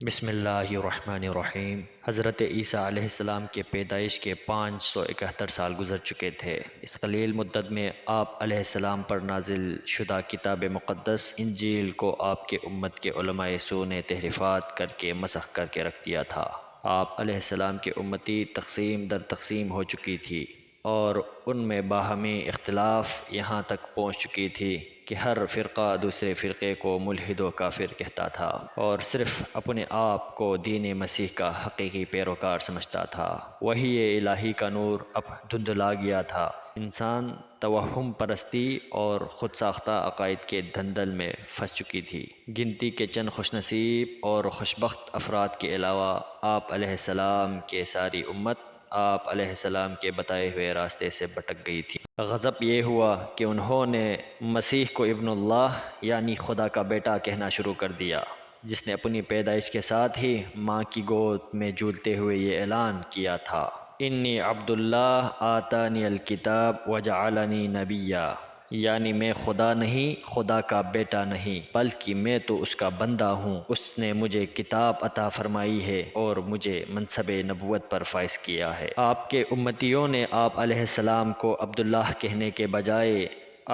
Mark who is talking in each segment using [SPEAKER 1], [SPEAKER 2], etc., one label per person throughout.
[SPEAKER 1] بسم اللہ الرحمن الرحیم۔ حضرت عیسیٰ علیہ السلام کے پیدائش کے 571 سال گزر چکے تھے۔ اس قلیل مدت میں آپ علیہ السلام پر نازل شدہ کتاب مقدس انجیل کو آپ کے امت کے علماء سو نے تحریفات کر کے مسخ کر کے رکھ دیا تھا۔ آپ علیہ السلام کی امتی تقسیم در تقسیم ہو چکی تھی اور ان میں باہمی اختلاف یہاں تک پہنچ چکی تھی کہ ہر فرقہ دوسرے فرقے کو ملحد و کافر کہتا تھا اور صرف اپنے آپ کو دین مسیح کا حقیقی پیروکار سمجھتا تھا۔ وہی الہی کا نور اب دھندلا گیا تھا۔ انسان توہم پرستی اور خود ساختہ عقائد کے دھندل میں پھنس چکی تھی۔ گنتی کے چند خوش نصیب اور خوشبخت افراد کے علاوہ آپ علیہ السلام کے ساری امت آپ علیہ السلام کے بتائے ہوئے راستے سے بھٹک گئی تھی۔ غضب یہ ہوا کہ انہوں نے مسیح کو ابن اللہ یعنی خدا کا بیٹا کہنا شروع کر دیا، جس نے اپنی پیدائش کے ساتھ ہی ماں کی گود میں جھولتے ہوئے یہ اعلان کیا تھا، انی عبد اللہ آتانی الکتاب وجعلنی نبیا، یعنی میں خدا نہیں، خدا کا بیٹا نہیں، بلکہ میں تو اس کا بندہ ہوں۔ اس نے مجھے کتاب عطا فرمائی ہے اور مجھے منصب نبوت پر فائز کیا ہے۔ آپ کے امتیوں نے آپ علیہ السلام کو عبداللہ کہنے کے بجائے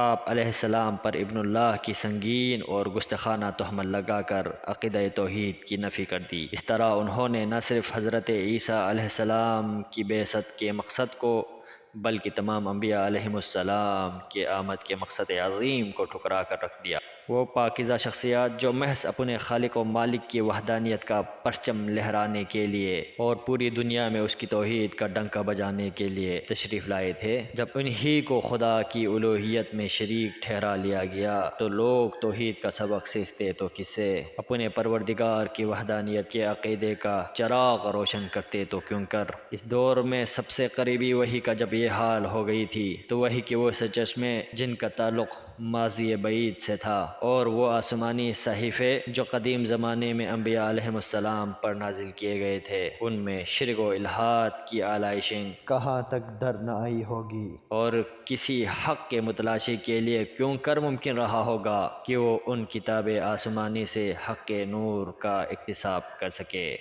[SPEAKER 1] آپ علیہ السلام پر ابن اللہ کی سنگین اور گستاخانہ تہمت لگا کر عقیدہ توحید کی نفی کر دی۔ اس طرح انہوں نے نہ صرف حضرت عیسیٰ علیہ السلام کی بعثت کے مقصد کو بلکہ تمام انبیاء علیہم السلام کے آمد کے مقصد عظیم کو ٹھکرا کر رکھ دیا۔ وہ پاکیزہ شخصیات جو محض اپنے خالق و مالک کی وحدانیت کا پرچم لہرانے کے لیے اور پوری دنیا میں اس کی توحید کا ڈنکا بجانے کے لیے تشریف لائے تھے، جب انہی کو خدا کی الوہیت میں شریک ٹھہرا لیا گیا تو لوگ توحید کا سبق سیکھتے تو کس سے؟ اپنے پروردگار کی وحدانیت کے عقیدے کا چراغ روشن کرتے تو کیوں کر؟ اس دور میں سب سے قریبی وحی کا جب یہ حال ہو گئی تھی تو وحی کے وہ سے چشمے جن کا تعلق ماضی بعید سے تھا اور وہ آسمانی صحیفے جو قدیم زمانے میں انبیاء علیہم السلام پر نازل کیے گئے تھے، ان میں شرک و الحاد کی آلائشیں کہاں تک در نہ آئی ہوگی، اور کسی حق کے متلاشی کے لیے کیوں کر ممکن رہا ہوگا کہ وہ ان کتاب آسمانی سے حق کے نور کا اکتساب کر سکے۔